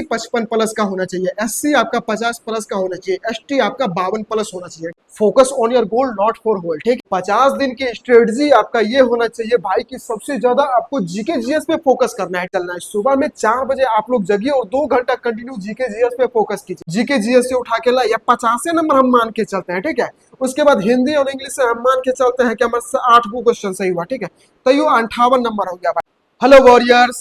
55 plus का होना चाहिए, SC आपका 50 प्लस का होना चाहिए, ST आपका 52 प्लस होना चाहिए। Focus on your goal not for whole, ठीक। 50 दिन की स्ट्रेटजी आपका ये होना चाहिए भाई कि सबसे ज्यादा आपको जीके जीएस पे फोकस करना है, चलना है। सुबह में 4 बजे आप लोग जगिए और 2 घंटा कंटिन्यू जीके जीएस पे फोकस कीजिए। जीके जीएस से उठा के लाइए 50 नंबर हम मान के चलते हैं, ठीक है। उसके बाद हिंदी और इंग्लिश से हम मान के चलते हैं कि हमारे 8 क्वेश्चन सही हुआ, ठीक है। तो ये 58 नंबर हो गया भाई। हेलो वॉरियर्स,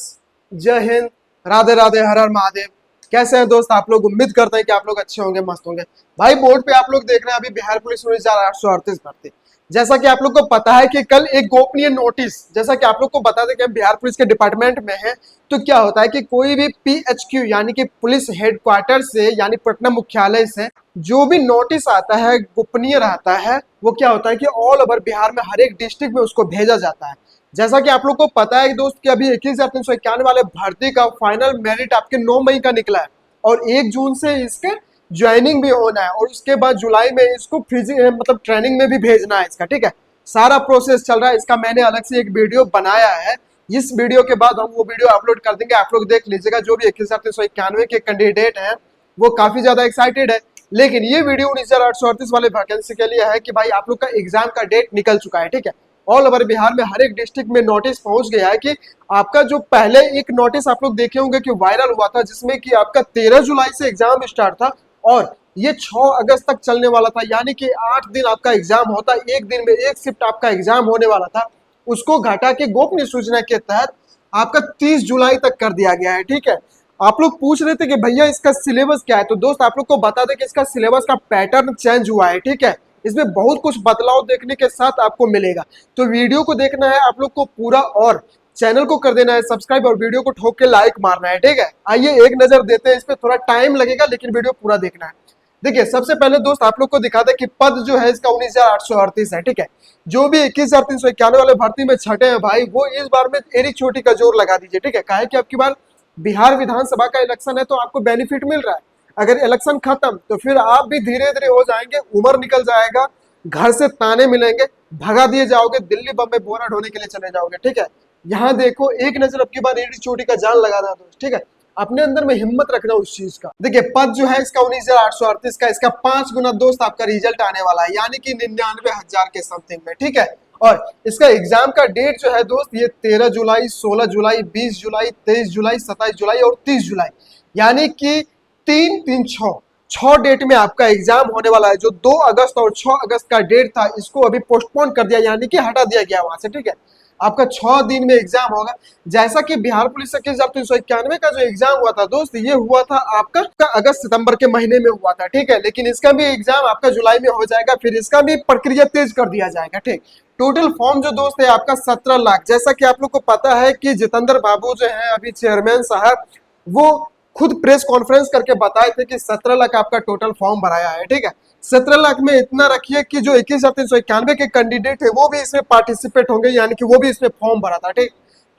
जय हिंद, राधे राधे, हर हर महादेव। कैसे हैं दोस्त आप लोग? उम्मीद करते हैं कि आप लोग अच्छे होंगे, मस्त होंगे। भाई बोर्ड पे आप लोग देख रहे हैं अभी बिहार पुलिस 19,838 भर्ती। जैसा कि आप लोग को पता है कि कल एक गोपनीय नोटिस, जैसा कि आप लोग को बता दें कि हम बिहार पुलिस के डिपार्टमेंट में हैं, तो क्या होता है कि कोई भी PHQ यानी कि पुलिस हेडक्वार्टर से यानी पटना मुख्यालय से जो भी नोटिस आता है गोपनीय रहता है, वो क्या होता है कि ऑल ओवर बिहार में हर एक डिस्ट्रिक्ट में उसको भेजा जाता है। जैसा कि आप लोग को पता है दोस्त कि अभी 21,391 वाले भर्ती का फाइनल मेरिट आपके 9 मई का निकला है और 1 जून से इसके ज्वाइनिंग भी होना है और उसके बाद जुलाई में इसको मतलब ट्रेनिंग में भी भेजना है इसका, ठीक है। सारा प्रोसेस चल रहा है इसका। मैंने अलग से एक वीडियो बनाया है, इस वीडियो के बाद हम वो वीडियो अपलोड कर देंगे, आप लोग देख लीजिएगा। जो भी 21,391 के कैंडिडेट हैं वो काफी ज्यादा एक्साइटेड है, लेकिन ये वीडियो 19,838 वाले वैकेंसी के लिए है कि भाई आप लोग का एग्जाम का डेट निकल चुका है, ठीक है। ऑल ओवर बिहार में हर एक डिस्ट्रिक्ट में नोटिस पहुंच गया है कि आपका जो पहले एक नोटिस आप लोग देखे होंगे कि वायरल हुआ था, जिसमें कि आपका 13 जुलाई से एग्जाम स्टार्ट था और ये 6 अगस्त तक चलने वाला था, यानी कि 8 दिन आपका एग्जाम होता, एक दिन में एक शिफ्ट आपका एग्जाम होने वाला था। उसको घटा के गोपनीय सूचना के तहत आपका 30 जुलाई तक कर दिया गया है, ठीक है। आप लोग पूछ रहे थे कि भैया इसका सिलेबस क्या है, तो दोस्त आप लोग को बता दें कि इसका सिलेबस का पैटर्न चेंज हुआ है, ठीक है। इसमें बहुत कुछ बदलाव देखने के साथ आपको मिलेगा, तो वीडियो को देखना है आप लोग को पूरा और चैनल को कर देना है सब्सक्राइब और वीडियो को ठोक के लाइक मारना है, ठीक है। आइए एक नजर देते हैं, इस पे थोड़ा टाइम लगेगा लेकिन वीडियो पूरा देखना है। देखिए सबसे पहले दोस्त आप लोग को दिखा दे कि पद जो है इसका 19,838 है, ठीक है। जो भी 21,391 वाले भर्ती में छठे हैं भाई, वो इस बार में एरी चोटी का जोर लगा दीजिए, ठीक है। काहे कि आपकी बार बिहार विधानसभा का इलेक्शन है तो आपको बेनिफिट मिल रहा है। अगर इलेक्शन खत्म तो फिर आप भी धीरे धीरे हो जाएंगे, उम्र निकल जाएगा, घर से ताने मिलेंगे, भगा दिए जाओगे, दिल्ली बम्बई बोरा ढोने के लिए चले जाओगे, ठीक है। यहाँ देखो एक नजर अब की बार एडी चोटी का जान लगाना दोस्त, ठीक है। अपने अंदर में हिम्मत रखना उस चीज का। देखिए पद जो है इसका 19,838 का, इसका 5 गुना दोस्त आपका रिजल्ट आने वाला है, यानी कि 99,000 के समथिंग में, ठीक है। और इसका एग्जाम का डेट जो है दोस्त ये 13 जुलाई, 16 जुलाई, 20 जुलाई, 23 जुलाई, 27 जुलाई और 30 जुलाई, यानी कि 6 डेट में आपका एग्जाम होने वाला है। जो 2 अगस्त और 6 अगस्त का डेट था इसको अभी पोस्टपोन कर दिया, यानी कि हटा दिया गया वहां से, ठीक है। आपका 6 दिन में एग्जाम होगा। जैसा कि बिहार पुलिस के 21,391 का जो एग्जाम हुआ था दोस्त, ये हुआ था आपका अगस्त सितंबर के महीने में हुआ था, ठीक है। लेकिन इसका भी एग्जाम आपका जुलाई में हो जाएगा, फिर इसका भी प्रक्रिया तेज कर दिया जाएगा, ठीक। टोटल फॉर्म जो दोस्त है आपका 17 लाख। जैसा कि आप लोग को पता है कि जितेंद्र बाबू जो है अभी चेयरमैन साहब, वो खुद प्रेस कॉन्फ्रेंस करके बताए थे कि 17 लाख आपका टोटल फॉर्म भराया है, ठीक है। 17 लाख में इतना रखिए कि जो 21,391 के कैंडिडेट है वो भी इसमें पार्टिसिपेट होंगे, यानी कि वो भी इसमें फॉर्म भरा था, ठीक।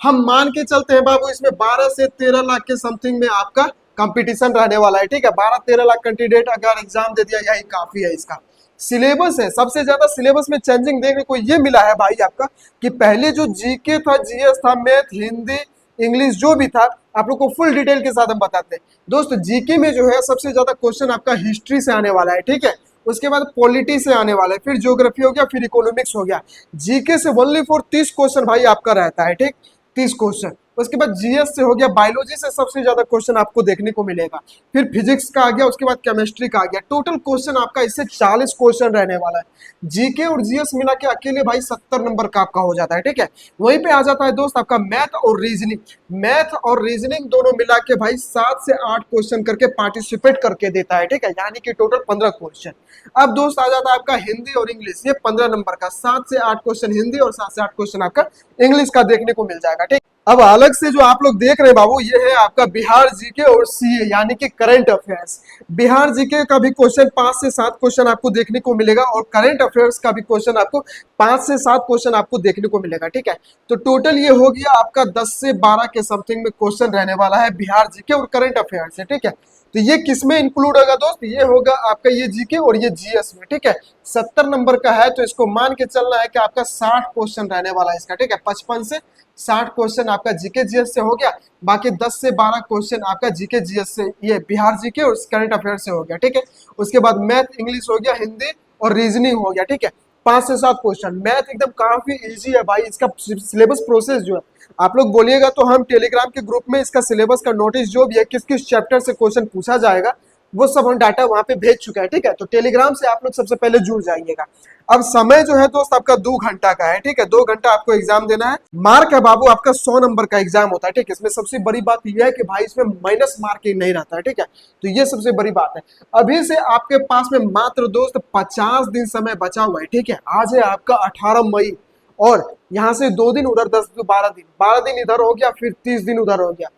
हम मान के चलते हैं बाबू इसमें 12 से 13 लाख के समथिंग में आपका कंपटीशन रहने वाला है, ठीक है। 12-13 लाख कैंडिडेट अगर एग्जाम दे दिया यही काफी है। इसका सिलेबस है, सबसे ज्यादा सिलेबस में चेंजिंग देखने को ये मिला है भाई आपका कि पहले जो जीके था, जीएस था, मैथ, हिंदी, इंग्लिश जो भी था, आप लोग को फुल डिटेल के साथ हम बताते हैं दोस्त। जीके में जो है सबसे ज्यादा क्वेश्चन आपका हिस्ट्री से आने वाला है, ठीक है। उसके बाद पॉलिटी से आने वाला है, फिर ज्योग्राफी हो गया, फिर इकोनॉमिक्स हो गया। जीके से ओनली फॉर 30 क्वेश्चन भाई आपका रहता है, ठीक, 30 क्वेश्चन। उसके बाद जीएस से हो गया, बायोलॉजी से सबसे ज्यादा क्वेश्चन आपको देखने को मिलेगा, फिर फिजिक्स का आ गया, उसके बाद केमिस्ट्री का आ गया। टोटल क्वेश्चन आपका इससे 40 क्वेश्चन रहने वाला है। जीके और जीएस मिला के अकेले भाई 70 नंबर का आपका हो जाता है, ठीक है। वहीं पे आ जाता है दोस्त आपका मैथ और रीजनिंग। मैथ और रीजनिंग दोनों मिला के भाई 7 से 8 क्वेश्चन करके पार्टिसिपेट करके देता है, ठीक है, यानी कि टोटल 15 क्वेश्चन। अब दोस्त आ जाता है आपका हिंदी और इंग्लिश, ये 15 नंबर का, 7 से 8 क्वेश्चन हिंदी और 7 से 8 क्वेश्चन आपका इंग्लिश का देखने को मिल जाएगा, ठीक। अब अलग से जो आप लोग देख रहे हैं बाबू, ये है आपका बिहार जीके और सीए यानी कि करंट अफेयर्स। बिहार जीके का भी क्वेश्चन 5 से 7 क्वेश्चन आपको देखने को मिलेगा और करंट अफेयर्स का भी क्वेश्चन आपको 5 से 7 क्वेश्चन आपको देखने को मिलेगा, ठीक है। तो टोटल ये हो गया आपका 10 से 12 के समथिंग में क्वेश्चन रहने वाला है बिहार जीके और करंट अफेयर्स से, ठीक है। तो ये किसमें इंक्लूड होगा दोस्त? ये होगा आपका ये जीके और ये जीएस में, ठीक है। 70 नंबर का है तो इसको मान के चलना है कि आपका 60 क्वेश्चन रहने वाला है इसका, ठीक है। 55 से 60 क्वेश्चन आपका जीके जीएस से हो गया, बाकी 10 से 12 क्वेश्चन आपका जीके जीएस से, ये बिहार जीके और करंट अफेयर से हो गया, ठीक है। उसके बाद मैथ, इंग्लिश हो गया, हिंदी और रीजनिंग हो गया, ठीक है। 5 से 7 क्वेश्चन। मैथ एकदम काफी इजी है भाई, इसका सिलेबस प्रोसेस जो है, आप लोग बोलिएगा तो हम टेलीग्राम के ग्रुप में इसका सिलेबस का नोटिस जो भी है, किस किस चैप्टर से क्वेश्चन पूछा जाएगा, वो सब हम डाटा वहां पे भेज चुका है, ठीक है। तो टेलीग्राम से आप लोग सबसे पहले जुड़ जाइएगा। अब समय जो है दोस्त आपका 2 घंटा का है, ठीक है। 2 घंटा आपको एग्जाम देना है। मार्क है बाबू आपका 100 नंबर का एग्जाम होता है, ठीक है। इसमें सबसे बड़ी बात यह है कि भाई इसमें माइनस मार्किंग नहीं रहता है, ठीक है। तो ये सबसे बड़ी बात है। अभी से आपके पास में मात्र दोस्त 50 दिन समय बचा हुआ है, ठीक है। आज है आपका 18 मई और यहाँ से 2 दिन उधर, 10 to 12 दिन इधर हो गया, फिर 30 दिन उधर हो गया।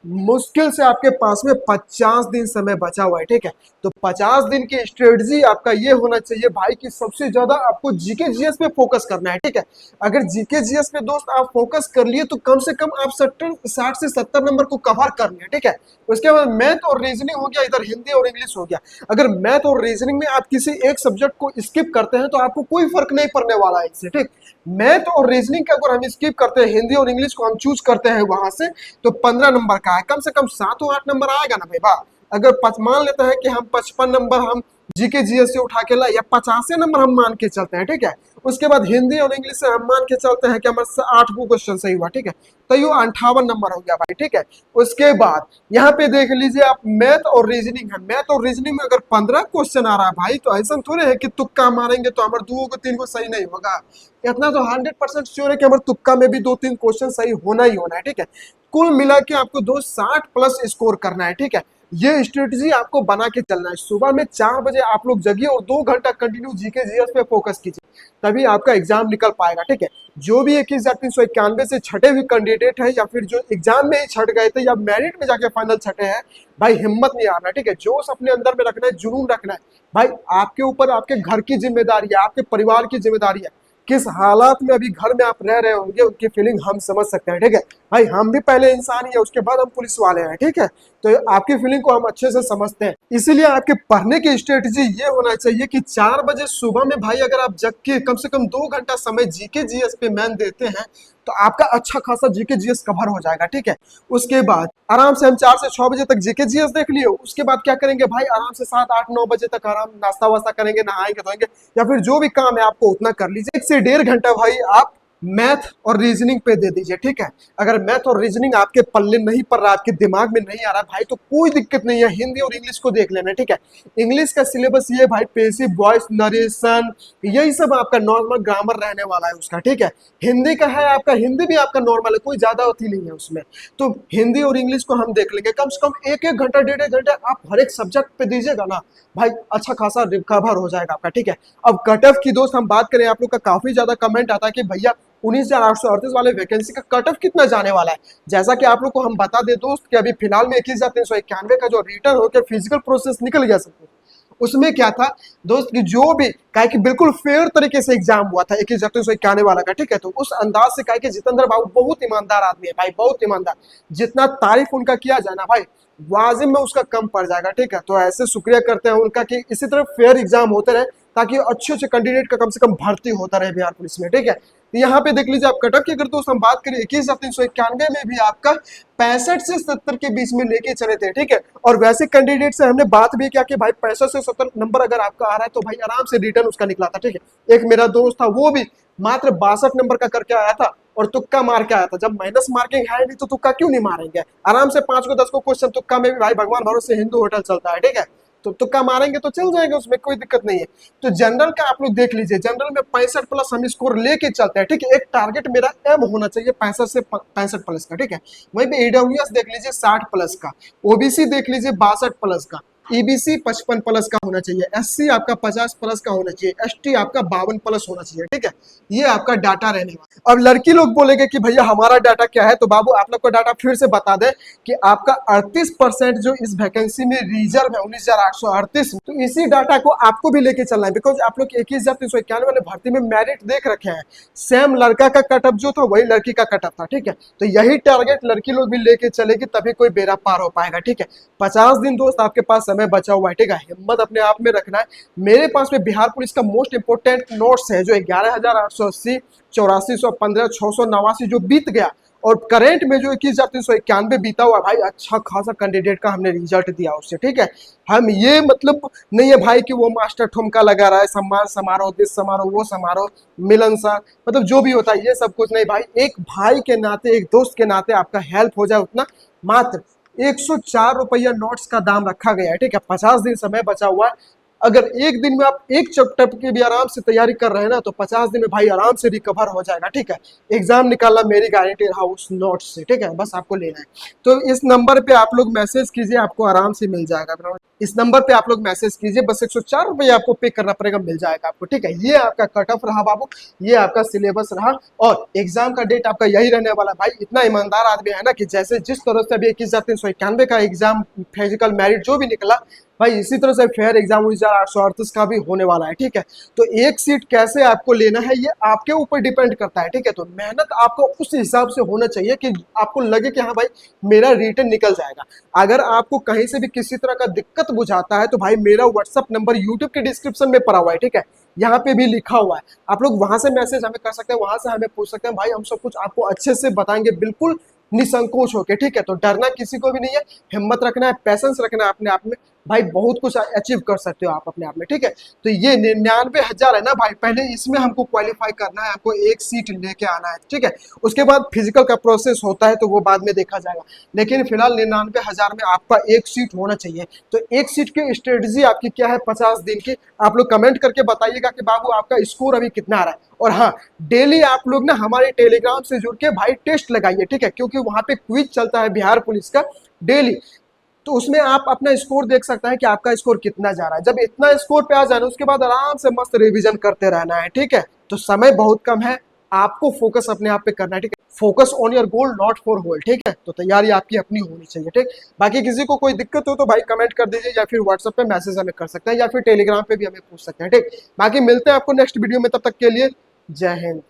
मुश्किल से आपके पास में 50 दिन समय बचा हुआ है, ठीक है। तो 50 दिन की स्ट्रेटजी आपका ये होना चाहिए भाई कि सबसे ज्यादा आपको जीके जीएस पे फोकस करना है, ठीक है। अगर जीके जीएस पे दोस्त आप फोकस कर लिए तो कम से कम आप 60 से 70 नंबर को कवर कर लिए, ठीक है। उसके बाद मैथ और रीजनिंग हो गया, इधर हिंदी और इंग्लिश हो गया। अगर मैथ और रीजनिंग में आप किसी एक सब्जेक्ट को स्किप करते हैं तो आपको कोई फर्क नहीं पड़ने वाला है इससे, ठीक। मैथ और रीजनिंग का अगर हम स्किप करते हैं, हिंदी और इंग्लिश को हम चूज करते हैं वहां से, तो 15 नंबर का है, कम से कम 7 और 8 नंबर आएगा ना भाई बा। अगर मान लेते हैं कि हम 55 नंबर हम जीके जीएस से उठा के लाए, या 50 नंबर हम मान के चलते हैं, ठीक है। उसके बाद हिंदी और इंग्लिश से हम मान के चलते हैं कि हमारे 8 को क्वेश्चन सही हुआ, ठीक है। तो ये 58 नंबर हो गया भाई, ठीक है। उसके बाद यहाँ पे देख लीजिए आप, मैथ और रीजनिंग है। मैथ और रीजनिंग में अगर 15 क्वेश्चन आ रहा है भाई, तो ऐसा थोड़े है कि तुक्का मारेंगे तो हमारे 2 को 3 को सही नहीं होगा। इतना तो 100% श्योर है कि हमारे तुक्का में भी 2-3 क्वेश्चन सही होना ही होना है, ठीक है। कुल मिला के आपको 60 प्लस स्कोर करना है, ठीक है। ये स्ट्रेटजी आपको बना के चलना है। सुबह में 4 बजे आप लोग जगिए और 2 घंटा कंटिन्यू जीके जीएस पे फोकस कीजिए, तभी आपका एग्जाम निकल पाएगा, ठीक है। जो भी 21,391 से छठे हुए कैंडिडेट है, या फिर जो एग्जाम में ही छट गए थे या मेरिट में जाके फाइनल छठे हैं, भाई हिम्मत नहीं आना, ठीक है। जोश अपने अंदर में रखना है, जुनून रखना है भाई। आपके ऊपर आपके घर की जिम्मेदारी है, आपके परिवार की जिम्मेदारी है। किस हालात में अभी घर में आप रह रहे होंगे उनकी फीलिंग हम समझ सकते हैं, ठीक है भाई। हम भी पहले इंसान ही है, उसके बाद हम पुलिस वाले हैं, ठीक है। तो आपकी फीलिंग को हम अच्छे से समझते हैं। इसीलिए आपके पढ़ने की स्ट्रेटजी ये होना चाहिए कि 4 बजे सुबह में भाई अगर आप जग के कम से कम 2 घंटा समय जीके जीएस पे मैन देते हैं, तो आपका अच्छा खासा जीके जीएस कवर हो जाएगा, ठीक है। उसके बाद आराम से हम 4 से 6 बजे तक जीके जीएस देख लिए। उसके बाद क्या करेंगे भाई, आराम से 7, 8, 9 बजे तक आराम नाश्ता वास्ता करेंगे, नहाएंगे धोएंगे, या फिर जो भी काम है आपको उतना कर लीजिए। 1 से 1.5 घंटा भाई आप मैथ और रीजनिंग पे दे दीजिए, ठीक है। अगर मैथ और रीजनिंग आपके पल्ले नहीं पड़ रहा, आपके दिमाग में नहीं आ रहा भाई, तो कोई दिक्कत नहीं है, हिंदी और इंग्लिश को देख लेना, ठीक है। इंग्लिश का सिलेबस ये भाई, पैसिव वॉइस, नरेशन, यही सब आपका नॉर्मल ग्रामर रहने वाला है उसका, ठीक है। हिंदी का है आपका, हिंदी भी आपका नॉर्मल है, कोई ज्यादा होती नहीं है उसमें। तो हिंदी और इंग्लिश को हम देख लेंगे। कम से कम 1-1 घंटा, 1.5 घंटा आप हर एक सब्जेक्ट पे दीजिएगा ना भाई, अच्छा खासा रिकवर हो जाएगा आपका, ठीक है। अब कट ऑफ की दोस्त हम बात करें, आप लोग का काफी ज्यादा कमेंट आता है कि भैया 19,838 वाले वैकेंसी का कट ऑफ कितना जाने वाला है। जैसा कि आप लोग को हम बता दें दोस्त कि अभी फिलहाल में 21,391 का जो रिटर्न होकर फिजिकल प्रोसेस निकल गया सब कुछ, उसमें क्या था दोस्त कि जो भी कहे कि बिल्कुल फेयर तरीके से एग्जाम हुआ था 21,391 वाला का, ठीक है। तो उस अंदाज से कहे कि जितेंद्र बाबू बहुत ईमानदार आदमी है भाई, बहुत ईमानदार। जितना तारीफ उनका किया जाए ना भाई, वाजिब में उसका कम पड़ जाएगा, ठीक है। तो ऐसे शुक्रिया करते हैं उनका कि इसी तरह फेयर एग्जाम होते रहे, ताकि अच्छे अच्छे कैंडिडेट का कम से कम भर्ती होता रहे बिहार पुलिस में, ठीक है। तो यहाँ पे देख लीजिए आप कट ऑफ की अगर दोस्त हम बात करें 21,391 में भी आपका 65 से 70 के बीच में लेके चले थे, ठीक है। और वैसे कैंडिडेट से हमने बात भी किया कि भाई 65 से 70 नंबर अगर आपका आ रहा है तो भाई आराम से रिटर्न उसका निकला था, ठीक है। एक मेरा दोस्त था, वो भी मात्र 62 नंबर का करके आया था और तुक्का मार के आया था। जब माइनस मार्किंग है नहीं तो तुक्का क्यों नहीं मारेंगे, आराम से 5 को 10 को क्वेश्चन तुक्का में भी भाई भगवान भरोसे हिंदू होटल चलता है, ठीक है। तो तुक्का मारेंगे तो चल जाएंगे, उसमें कोई दिक्कत नहीं है। तो जनरल का आप लोग देख लीजिए, जनरल में 65 प्लस हम स्कोर लेके चलते हैं, ठीक है। एक टारगेट मेरा एम होना चाहिए 65 से 65 प्लस का, ठीक है। वहीं पे ईडब्ल्यूएस देख लीजिए 60 प्लस का, ओबीसी देख लीजिए 62 प्लस का, ईबीसी 55 प्लस का होना चाहिए, एससी आपका 50 प्लस का होना चाहिए, एसटी आपका 52 प्लस होना चाहिए, ठीक है। ये आपका डाटा रहने वाला। अब लड़की लोग बोलेंगे कि भैया हमारा डाटा क्या है, तो बाबू आप लोग का डाटा फिर से बता दें कि आपका 38% जो इस वैकेंसी में रिजर्व है 19,838, तो इसी डाटा को आपको भी लेके चलना है। बिकॉज आप लोग 21,391 वाले भर्ती में मेरिट देख रखे हैं, सेम लड़का का कटअप जो था वही लड़की का कटअप था, ठीक है। तो यही टारगेट लड़की लोग भी लेके चलेगी, तभी कोई बेड़ा पार हो पाएगा, ठीक है। 50 दिन दोस्त आपके पास समय बचा हुआ है, ठीक है। हिम्मत अपने आप में रखना है। मेरे पास में बिहार पुलिस का मोस्ट इंपोर्टेंट नोट्स है जो 11,880, 8415, 689 जो बीत गया, और करंट में जो 21,391 बीता हुआ भाई, अच्छा खासा कैंडिडेट का हमने रिजल्ट दिया उससे, ठीक है। हम ये मतलब नहीं है भाई कि वो मास्टर ठुमका लगा रहा है, सम्मान समारोह, दिस समारोह, वो समारोह, मिलनसार, मतलब जो भी होता है ये सब कुछ नहीं भाई। एक भाई के नाते, एक दोस्त के नाते आपका हेल्प हो जाए उतना, मात्र 104 रुपया नोट्स का दाम रखा गया है, ठीक है। 50 दिन समय बचा हुआ है। अगर एक दिन में आप एक चैप्टर की भी आराम से तैयारी कर रहे हैं ना, तो 50 दिन में भाई आराम से रिकवर हो जाएगा, ठीक है। एग्जाम निकालना मेरी गारंटी रहा उस नोट्स से, ठीक है। बस आपको लेना है, तो इस नंबर पे आप लोग मैसेज कीजिए, आपको आराम से मिल जाएगा। इस नंबर पे आप लोग मैसेज कीजिए, बस 104 रुपया आपको पे करना पड़ेगा, मिल जाएगा आपको, ठीक है। ये आपका कट ऑफ रहा बाबू, ये आपका सिलेबस रहा, और एग्जाम का डेट आपका यही रहने वाला भाई। इतना ईमानदार आदमी है ना कि जैसे जिस तरह से अभी 21,391 का एग्जाम फिजिकल मेरिट जो भी निकला भाई, इसी तरह से फेयर एग्जाम 19,838 का भी होने वाला है, ठीक है। तो एक सीट कैसे आपको लेना है ये आपके ऊपर डिपेंड करता है, ठीक है। तो मेहनत आपको उस हिसाब से होना चाहिए कि आपको लगे कि हाँ भाई मेरा रिटर्न निकल जाएगा। अगर आपको कहीं से भी किसी तरह का दिक्कत बुझाता है तो भाई मेरा व्हाट्सअप नंबर यूट्यूब के डिस्क्रिप्शन में पड़ा हुआ है, ठीक है। यहाँ पे भी लिखा हुआ है, आप लोग वहां से मैसेज हमें कर सकते हैं, वहां से हमें पूछ सकते हैं भाई, हम सब कुछ आपको अच्छे से बताएंगे, बिल्कुल निसंकोच होके, ठीक है। तो डरना किसी को भी नहीं है, हिम्मत रखना है, पैसेंस रखना है अपने आप में भाई, बहुत कुछ अचीव कर सकते हो आप अपने आप में, ठीक है। तो ये 99,000 है ना भाई, पहले इसमें हमको क्वालिफाई करना है, हमको एक सीट लेके आना है, ठीक है। उसके बाद फिजिकल का प्रोसेस होता है तो वो बाद में देखा जाएगा, लेकिन फिलहाल 99,000 में आपका एक सीट होना चाहिए। तो एक सीट की स्ट्रेटजी आपकी क्या है 50 दिन की, आप लोग कमेंट करके बताइएगा कि बाबू आपका स्कोर अभी कितना आ रहा है। और हाँ, डेली आप लोग ना हमारे टेलीग्राम से जुड़ के भाई टेस्ट लगाइए, ठीक है, क्योंकि वहां पे क्विज चलता है बिहार पुलिस का डेली। तो उसमें आप अपना स्कोर देख सकते हैं कि आपका स्कोर कितना जा रहा है। जब इतना स्कोर पे आ जाए उसके बाद आराम से मस्त रिवीजन करते रहना है, ठीक है। तो समय बहुत कम है, आपको फोकस अपने आप पे करना है, ठीक है। Focus on your goal not for whole, ठीक है। तो तैयारी आपकी अपनी होनी चाहिए, ठीक। बाकी किसी को कोई दिक्कत हो तो भाई कमेंट कर दीजिए, या फिर व्हाट्सएप पे मैसेज हमें कर सकते हैं, या फिर टेलीग्राम पे भी हमें पूछ सकते हैं, ठीक। बाकी मिलते हैं आपको नेक्स्ट वीडियो में, तब तक के लिए जय हिंद।